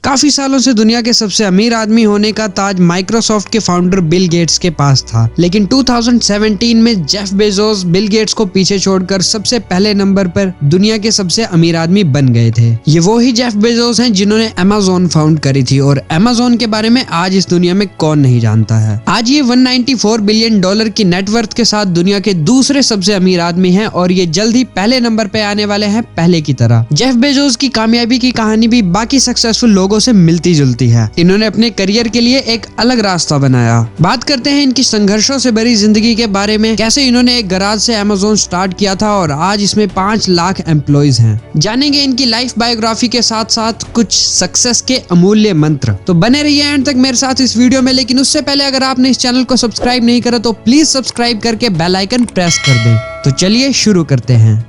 काफी सालों से दुनिया के सबसे अमीर आदमी होने का ताज माइक्रोसॉफ्ट के फाउंडर बिल गेट्स के पास था, लेकिन 2017 में जेफ बेजोस बिल गेट्स को पीछे छोड़कर सबसे पहले नंबर पर दुनिया के सबसे अमीर आदमी बन गए थे। ये वो ही जेफ बेजोस हैं जिन्होंने अमेज़न फाउंड करी थी, और अमेज़न के बारे में आज इस दुनिया में कौन नहीं जानता है। आज ये 194 बिलियन डॉलर की नेटवर्थ के साथ दुनिया के दूसरे सबसे अमीर आदमी हैं, और ये जल्द ही पहले नंबर पे आने वाले हैं पहले की तरह। जेफ बेजोस की कामयाबी की कहानी भी बाकी सक्सेसफुल लोगों से मिलती जुलती है। इन्होंने अपने करियर के लिए एक अलग रास्ता बनाया। बात करते हैं इनकी संघर्षों से भरी जिंदगी के बारे में, कैसे इन्होंने एक गराज से अमेज़न स्टार्ट किया था और आज इसमें 5 लाख एम्प्लॉइज हैं। जानेंगे इनकी लाइफ बायोग्राफी के साथ साथ कुछ सक्सेस के अमूल्य मंत्र। तो बने रहिए एंड तक मेरे साथ इस वीडियो में, लेकिन उससे पहले अगर आपने इस चैनल को सब्सक्राइब नहीं करा तो प्लीज सब्सक्राइब करके बेल आइकन प्रेस कर दें। तो चलिए शुरू करते हैं।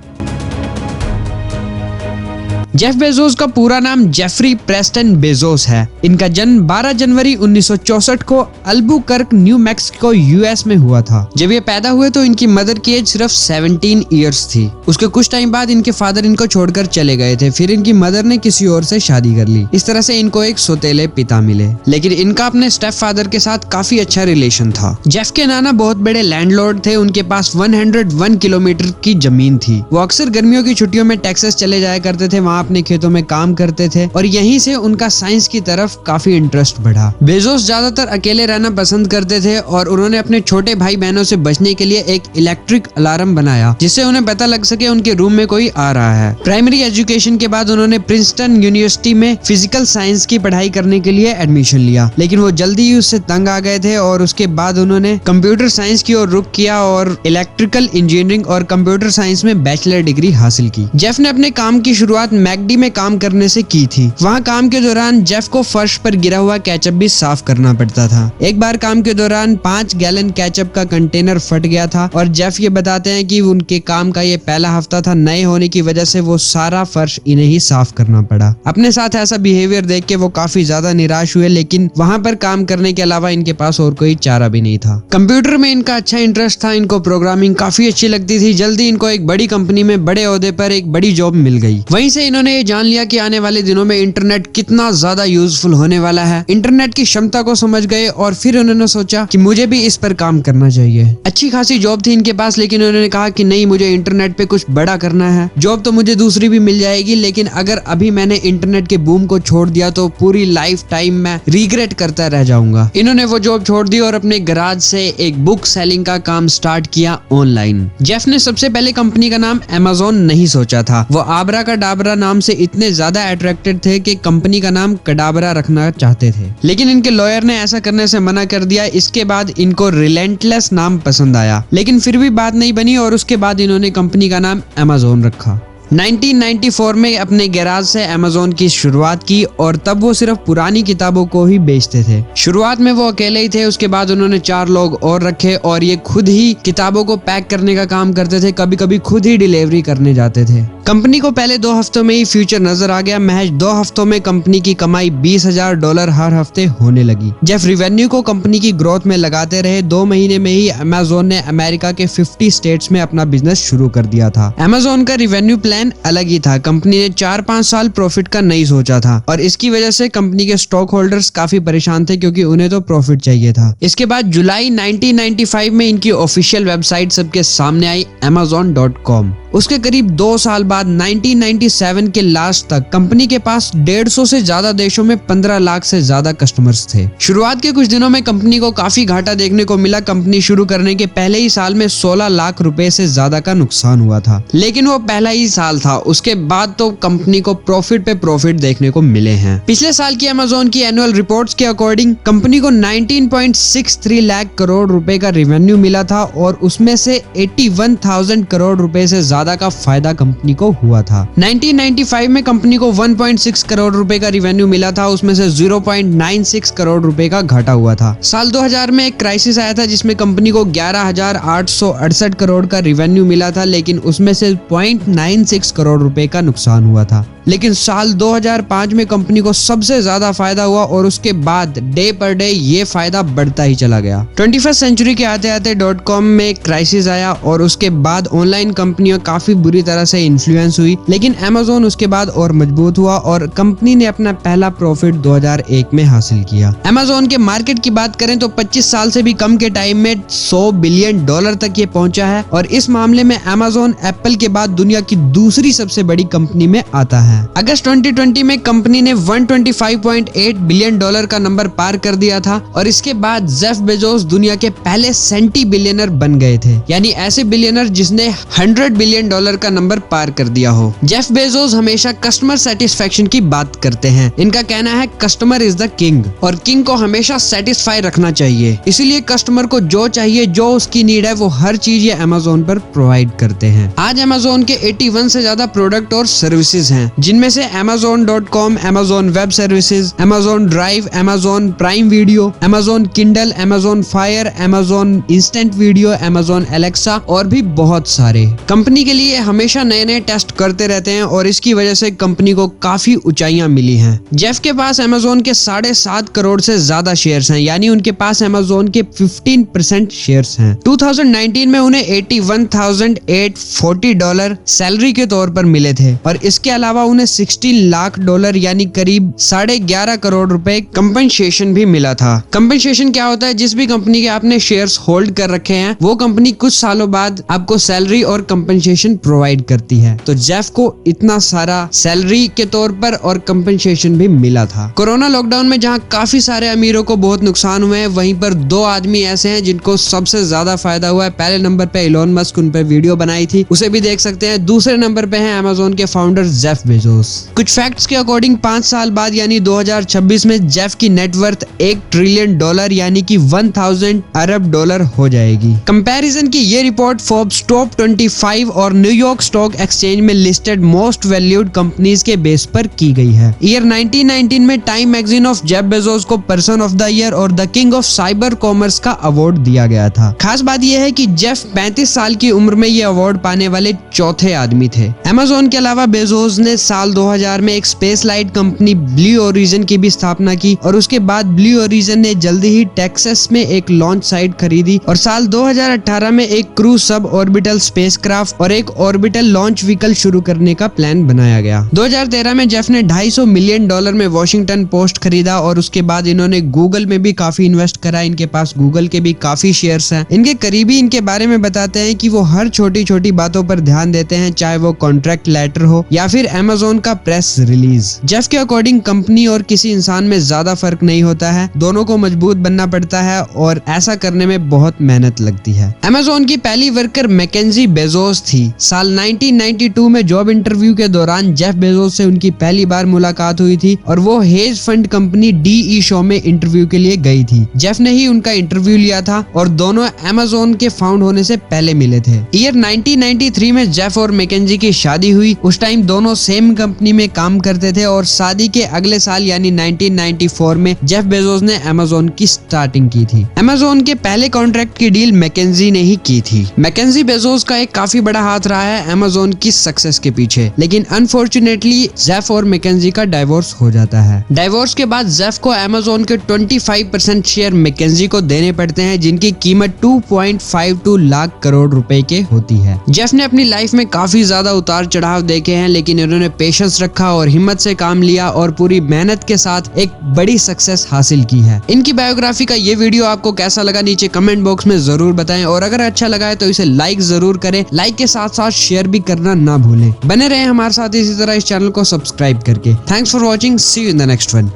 जेफ बेजोस का पूरा नाम जेफरी प्रेस्टन बेजोस है। इनका जन्म 12 जनवरी 1964 को अल्बुकर्क, न्यू मैक्सिको, यूएस में हुआ था। जब ये पैदा हुए तो इनकी मदर की एज सिर्फ 17 इयर्स थी। उसके कुछ टाइम बाद इनके फादर इनको छोड़कर चले गए थे। फिर इनकी मदर ने किसी और से शादी कर ली। इस तरह से इनको एक सौतेले पिता मिले, लेकिन इनका अपने स्टेप फादर के साथ काफी अच्छा रिलेशन था। जेफ के नाना बहुत बड़े लैंडलॉर्ड थे। उनके पास 101 किलोमीटर की जमीन थी। वो अक्सर गर्मियों की छुट्टियों में टेक्सास चले जाया करते थे, वहाँ अपने खेतों में काम करते थे, और यहीं से उनका साइंस की तरफ काफी इंटरेस्ट बढ़ा। बेजोस ज्यादातर अकेले रहना पसंद करते थे, और उन्होंने अपने छोटे भाई बहनों से बचने के लिए एक इलेक्ट्रिक अलार्म बनाया, जिससे उन्हें पता लग सके उनके रूम में कोई आ रहा है। प्राइमरी एजुकेशन के बाद उन्होंने प्रिंसटन यूनिवर्सिटी में फिजिकल साइंस की पढ़ाई करने के लिए एडमिशन लिया, लेकिन वो जल्दी ही उससे तंग आ गए थे, और उसके बाद उन्होंने कंप्यूटर साइंस की ओर रुख किया और इलेक्ट्रिकल इंजीनियरिंग और कंप्यूटर साइंस में बैचलर डिग्री हासिल की। जेफ ने अपने काम की शुरुआत मैकडी में काम करने से की थी। वहाँ काम के दौरान जेफ को फर्श पर गिरा हुआ केचप भी साफ करना पड़ता था। एक बार काम के दौरान 5 गैलन केचप का कंटेनर फट गया था, और जेफ ये बताते हैं कि उनके काम का ये पहला हफ्ता था। नए होने की वजह से वो सारा फर्श इन्हें ही साफ करना पड़ा। अपने साथ ऐसा बिहेवियर देख के वो काफी ज्यादा निराश हुए, लेकिन वहाँ पर काम करने के अलावा इनके पास और कोई चारा भी नहीं था। कंप्यूटर में इनका अच्छा इंटरेस्ट था। इनको प्रोग्रामिंग काफी अच्छी लगती थी। जल्दी इनको एक बड़ी कंपनी में बड़े ओहदे पर एक बड़ी जॉब मिल गई। वहीं से इन्होंने ये जान लिया कि आने वाले दिनों में इंटरनेट कितना ज्यादा यूजफुल होने वाला है। इंटरनेट की क्षमता को समझ गए, और फिर उन्होंने सोचा कि मुझे भी इस पर काम करना चाहिए। अच्छी खासी जॉब थी इनके पास, लेकिन उन्होंने कहा कि नहीं, मुझे इंटरनेट पे कुछ बड़ा करना है। जॉब तो मुझे दूसरी भी मिल जाएगी, लेकिन अगर अभी मैंने इंटरनेट के बूम को छोड़ दिया तो पूरी लाइफ टाइम मैं रिग्रेट करता रह जाऊंगा। इन्होंने वो जॉब छोड़ दी और अपने गराज से एक बुक सेलिंग का काम स्टार्ट किया ऑनलाइन। जेफ ने सबसे पहले कंपनी का नाम अमेज़न नहीं सोचा था। वो आबरा का डाबरा नाम से इतने ज्यादा अट्रैक्टेड थे कि कंपनी का नाम कडाबरा रखना चाहते थे, लेकिन इनके लॉयर ने ऐसा करने से मना कर दिया। इसके बाद इनको रिलेंटलेस नाम पसंद आया, लेकिन फिर भी बात नहीं बनी, और उसके बाद इन्होंने कंपनी का नाम अमेज़न रखा। 1994 में अपने गैराज से अमेज़न की शुरुआत की, और तब वो सिर्फ पुरानी किताबों को ही बेचते थे। शुरुआत में वो अकेले ही थे। उसके बाद उन्होंने 4 लोग और रखे, और ये खुद ही किताबों को पैक करने का काम करते थे। कभी कभी खुद ही डिलीवरी करने जाते थे। कंपनी को पहले 2 हफ्तों में ही फ्यूचर नजर आ गया। महज 2 हफ्तों में कंपनी की कमाई $20,000 हर हफ्ते होने लगी। जेफ रेवेन्यू को कंपनी की ग्रोथ में लगाते रहे। 2 महीने में ही अमेज़न ने अमेरिका के 50 स्टेट्स में अपना बिजनेस शुरू कर दिया था। अमेज़न का रेवेन्यू प्लान अलग ही था। कंपनी ने 4-5 साल प्रॉफिट का नहीं सोचा था, और इसकी वजह से कंपनी के स्टॉक होल्डर्स काफी परेशान थे, क्योंकि उन्हें तो प्रॉफिट चाहिए था। इसके बाद जुलाई 1995 में इनकी ऑफिशियल वेबसाइट सबके सामने आई, amazon.com। उसके करीब 2 साल बाद 1997 के लास्ट तक कंपनी के पास 150 से ज्यादा देशों में 15 लाख से ज्यादा कस्टमर्स थे। शुरुआत के कुछ दिनों में कंपनी को काफी घाटा देखने को मिला। कंपनी शुरू करने के पहले ही साल में 16 लाख रुपए से ज्यादा का नुकसान हुआ था, लेकिन वो पहला ही साल था। उसके बाद तो कंपनी को प्रॉफिट पे प्रॉफिट देखने को मिले हैं। पिछले साल की अमेज़न की एनुअल रिपोर्ट्स के अकॉर्डिंग कंपनी को 19.63 लाख करोड़ रुपए का रेवेन्यू मिला था, और उसमें से 81,000 करोड़ रुपए से ज्यादा का फायदा कंपनी को हुआ था। 1995 में कंपनी को 1.6 करोड़ रुपए का रेवेन्यू मिला था, उसमें से 0.96 करोड़ रुपए का घाटा हुआ था। साल 2000 में एक क्राइसिस आया था, जिसमें कंपनी को 11,868 करोड़ का रेवेन्यू मिला था, लेकिन उसमें से 0.96 146 करोड़ रुपए का नुकसान हुआ था। लेकिन साल 2005 में कंपनी को सबसे ज्यादा फायदा हुआ और उसके बाद डे पर डे ये फायदा बढ़ता ही चला गया। 21st सेंचुरी के आते आते .com में क्राइसिस आया और उसके बाद ऑनलाइन कंपनियां काफी बुरी तरह से इन्फ्लुएंस हुई, लेकिन Amazon उसके बाद और मजबूत हुआ और कंपनी ने अपना पहला प्रॉफिट 2001 में हासिल किया। Amazon के मार्केट की बात करें तो 25 साल से भी कम के टाइम में $100 बिलियन तक ये पहुंचा है और इस मामले में Amazon एप्पल के बाद दुनिया की दूसरी सबसे बड़ी कंपनी में आता है। अगस्त 2020 में कंपनी ने $125.8 बिलियन का नंबर पार कर दिया था और इसके बाद जेफ बेजोस दुनिया के पहले सेंटी बिलियनर बन गए थे, यानी ऐसे बिलियनर जिसने $100 बिलियन का नंबर पार कर दिया हो। जेफ बेजोस हमेशा कस्टमर सेटिस्फेक्शन की बात करते हैं। इनका कहना है कस्टमर इज द किंग और किंग को हमेशा सेटिस्फाई रखना चाहिए, इसीलिए कस्टमर को जो चाहिए, जो उसकी नीड है, वो हर चीज ये Amazon पर प्रोवाइड करते हैं। आज Amazon के 81 से ज्यादा प्रोडक्ट और सर्विसेज हैं, जिनमें से Amazon.com, Amazon web services, Amazon drive, Amazon prime video, Amazon Kindle, Amazon Fire, Amazon instant video, Amazon Alexa और भी बहुत सारे। कंपनी के लिए हमेशा नए नए टेस्ट करते रहते हैं और इसकी वजह से कंपनी को काफी ऊंचाइयां मिली हैं। जेफ के पास Amazon के 7.5 करोड़ से ज्यादा शेयर्स हैं, यानी उनके पास Amazon के 15% शेयर्स हैं। 2019 में उन्हें $81,840 सैलरी के तौर पर मिले थे और इसके अलावा उन्हें $16 लाख यानी करीब 11.5 करोड़ रुपए कंपनसेशन भी मिला था। कंपनसेशन क्या होता है? जिस भी कंपनी के आपने शेयर्स होल्ड कर रखे हैं वो कंपनी कुछ सालों बाद आपको सैलरी और कंपनसेशन प्रोवाइड करती है। तो जेफ को इतना सारा सैलरी के तौर पर और कंपनसेशन भी मिला था। कोरोना लॉकडाउन में जहां काफी सारे अमीरों को बहुत नुकसान हुए हैं, वहीं पर 2 आदमी ऐसे हैं जिनको सबसे ज्यादा फायदा हुआ है। पहले नंबर पे इलॉन मस्क, उन पे वीडियो बनाई थी, उसे भी देख सकते हैं। दूसरे नंबर पे है Amazon के फाउंडर जेफ बेजोस। कुछ फैक्ट्स के अकॉर्डिंग 5 साल बाद यानी 2026 में जेफ की नेटवर्थ $1 ट्रिलियन यानी कि 1000 अरब डॉलर हो जाएगी। कंपैरिजन की ये रिपोर्ट फोर्ब्स टॉप 25 और न्यूयॉर्क स्टॉक एक्सचेंज में लिस्टेड मोस्ट वैल्यूड कंपनीज के बेस पर की गई है। ईयर 1919 में time magazine of Jeff Bezos को पर्सन ऑफ द ईयर और the king of cyber commerce का अवार्ड दिया गया था। खास बात यह है कि जेफ 35 साल की उम्र में ये अवार्ड पाने वाले चौथे आदमी थे। Amazon के अलावा बेजोस ने साल 2000 में एक space light company blue origin की भी स्थापना की और उसके बाद ब्लू ओरिजिन ने जल्दी ही टेक्सास में एक लॉन्च साइट खरीदी और साल 2018 में एक क्रू सब ऑर्बिटल स्पेसक्राफ्ट और एक ऑर्बिटल लॉन्च व्हीकल शुरू करने का प्लान बनाया गया। 2013 में जेफ ने $250 मिलियन में वॉशिंगटन पोस्ट खरीदा और उसके बाद इन्होंने गूगल में भी काफी इन्वेस्ट करा। इनके पास गूगल के भी काफी शेयर्स हैं। इनके करीबी इनके बारे में बताते हैं कि वो हर छोटी छोटी बातों पर ध्यान देते हैं, चाहे वो कॉन्ट्रैक्ट लेटर हो या फिर Amazon का प्रेस रिलीज। जेफ के अकॉर्डिंग कंपनी और किसी इंसान में ज्यादा फर्क नहीं होता है, दोनों को मजबूत बनना पड़ता है और ऐसा करने में बहुत मेहनत लगती है। Amazon की पहली वर्कर मैकेंजी बेजोस थी। साल 1992 में जॉब इंटरव्यू के दौरान जेफ बेजोस से उनकी पहली बार मुलाकात हुई थी और वो hedge fund company DE show में इंटरव्यू के लिए गई थी। जेफ ने ही उनका इंटरव्यू लिया था और दोनों Amazon के फाउंड होने से पहले मिले थे। ईयर 1993 में जेफ और मैकेंजी की शादी हुई। उस टाइम दोनों सेम कंपनी में काम करते थे और शादी के अगले साल यानी 1994 में जेफ बेजोस ने Amazon की स्टार्टिंग की थी। Amazon के पहले कॉन्ट्रैक्ट की डील मैकेंजी ने ही की थी। मैकेंजी बेजोस का एक काफी बड़ा हाथ रहा है Amazon की सक्सेस के पीछे, लेकिन अनफॉर्चुनेटली जेफ और मैकेंजी का डाइवोर्स हो जाता है। डाइवोर्स के बाद जेफ को Amazon के 25% शेयर मैकेंजी को देने पड़ते हैं, जिनकी कीमत 2.52 लाख करोड़ रुपए के होती है। जेफ ने अपनी लाइफ में काफी ज्यादा उतार चढ़ाव देखे हैं, लेकिन इन्होंने पेशेंस रखा और हिम्मत से काम लिया और पूरी मेहनत के साथ एक बड़ी सक्सेस हासिल की है। इनकी बायोग्राफी का ये वीडियो आपको कैसा लगा नीचे कमेंट बॉक्स में जरूर बताएं और अगर अच्छा लगा है तो इसे लाइक जरूर करें। लाइक के साथ साथ शेयर भी करना ना भूलें। बने रहें हमारे साथ इसी तरह इस चैनल को सब्सक्राइब करके। Thanks for watching, see you in the next one.